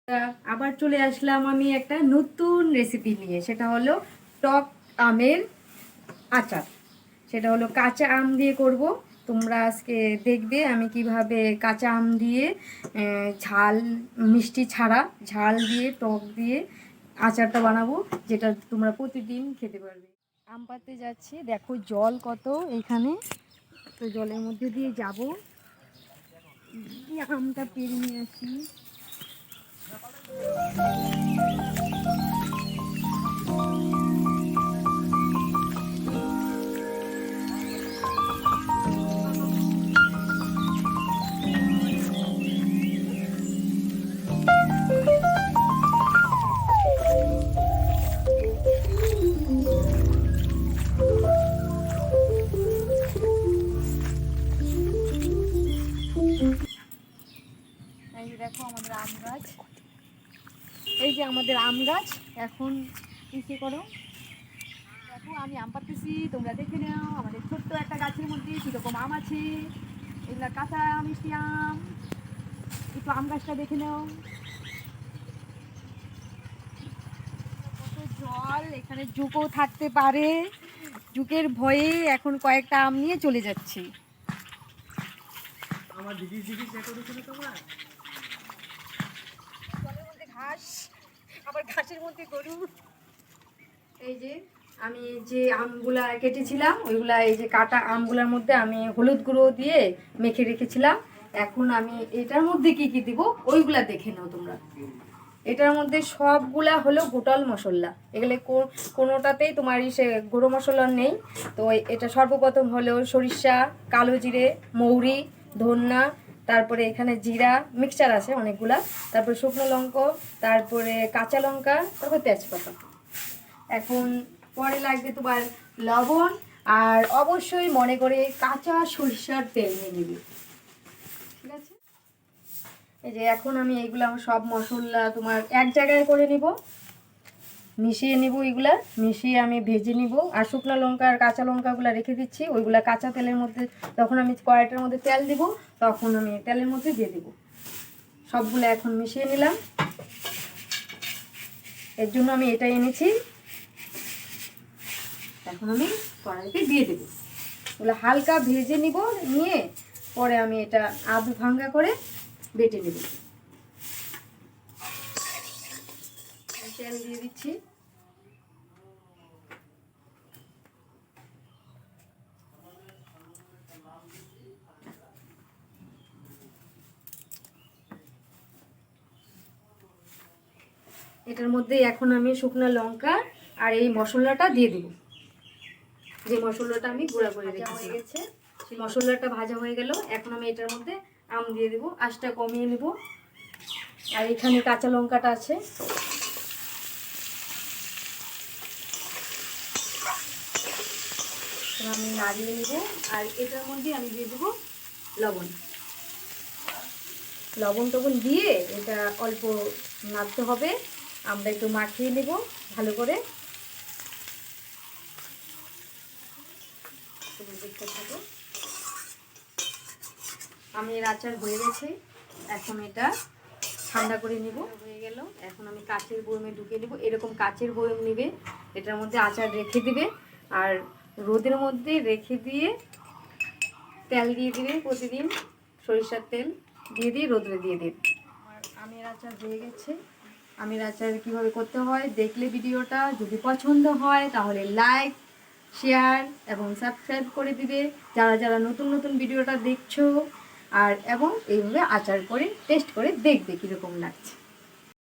আবার চলে আসলাম আমি একটা নতুন রেসিপি নিয়ে। সেটা হলো টক আমের আচার। সেটা হলো কাঁচা আম দিয়ে করব। তোমরা আজকে দেখবে আমি কিভাবে কাঁচা আম দিয়ে ঝাল মিষ্টি ছাড়া ঝাল দিয়ে টক দিয়ে আচারটা বানাবো, যেটা তোমরা প্রতিদিন খেতে পারবে। আম পাড়তে যাচ্ছি, দেখো জল কত এইখানে। তো জলের মধ্যে দিয়ে যাব, আমটা পেরে নিয়ে আসি। এই যে দেখো আমাদের আম গাছ, এই যে আমাদের আম গাছ। এখন কি করো, দেখো আমি আম পাড়তেছি, তোমরা দেখে নাও। আমাদের ছোট্ট একটা গাছের মধ্যে কীরকম আম আছে। এগুলা কাঁচা মিষ্টি আম। একটু আম গাছটা দেখে নাও, কত জল। এখানে জুকও থাকতে পারে, জুকের ভয়ে এখন কয়েকটা আম নিয়ে চলে যাচ্ছি। আমার দিদি তোমার জলের মধ্যে ঘাস, আবার ঘাসের মধ্যে গরু। এই যে আমি যে আমগুলা কেটেছিলাম, ওইগুলা এই যে কাটা আমগুলার মধ্যে আমি হলুদ গুঁড়ো দিয়ে মেখে রেখেছিলাম। এখন আমি এটার মধ্যে কি কি দিব ওইগুলা দেখে নাও তোমরা। এটার মধ্যে সবগুলা হলো গোটাল মশলা। এগুলো কোনোটাতেই তোমার সে গুঁড়ো মশলা নেই। তো এটা সর্বপ্রথম হলো সরিষা, কালো জিরে, মৌরি, ধন্যা, তারপরে এখানে জিরা মিক্সচার আছে অনেকগুলা, তারপরে শুকনো লঙ্কা, তারপরে কাঁচা লঙ্কা, তারপরে তেজপাতা। এখন পরে লাগবে তোমার লবণ, আর অবশ্যই মনে করে কাঁচা সরিষার তেল নিয়ে নিবি, ঠিক আছে? এই যে এখন আমি এইগুলা সব মশলা তোমার এক জায়গায় করে নিব, মিশিয়ে নিব। এগুলা মিশিয়ে আমি ভেজে নিব। আর শুকনো লঙ্কা আর কাঁচা লঙ্কাগুলো রেখে দিচ্ছি, ওইগুলা কাঁচা তেলের মধ্যে যখন আমি কড়াইটার মধ্যে তেল দিব তখন আমি তেলের মধ্যে দিয়ে দিব। সবগুলো এখন মিশিয়ে নিলাম। এর জন্য আমি এটা এনেছি। এখন আমি কড়াইতে দিয়ে দেবো, ওগুলো হালকা ভেজে নিব। নিয়ে পরে আমি এটা আধ ভাঙ্গা করে বেটে নেব। তেল দিয়ে দিচ্ছি। এটার মধ্যে এখন আমি শুকনো লঙ্কা আর এই মশলাটা দিয়ে দেব, যে মশলাটা আমি গুঁড়া করে হয়ে গেছে। সেই মশলাটা ভাজা হয়ে গেল। এখন আমি এটার মধ্যে আম দিয়ে দেবো, আঁচটা কমিয়ে নেব। আর এখানে কাঁচা লঙ্কাটা আছে, আমি নাড়িয়ে নেব। আর এটার মধ্যে আমি দিয়ে দেবো লবণ। লবণ টবণ দিয়ে এটা অল্প নাড়তে হবে। আমরা একটু মাখিয়ে নেব ভালো করে। দেখতে থাকো। আমি এর আচার হয়ে গেছে। এখন এটা ঠান্ডা করে নিব। হয়ে গেল। এখন আমি কাচের বয়মে ঢুকিয়ে নেব। এরকম কাচের বয়ম নেবে, এটার মধ্যে আচার রেখে দিবে। আর রোদের মধ্যে রেখে দিয়ে তেল দিয়ে দিবে, প্রতিদিন সরিষার তেল দিয়ে দিয়ে রোদে দিয়ে দেবে। আর আমের আচার হয়ে গেছে। আমের আচার কীভাবে করতে হয় দেখলে ভিডিওটা যদি পছন্দ হয় তাহলে লাইক, শেয়ার এবং সাবস্ক্রাইব করে দিবে যারা যারা নতুন নতুন ভিডিওটা দেখছো। আর এবং এইভাবে আচার করে টেস্ট করে দেখবে কীরকম লাগছে।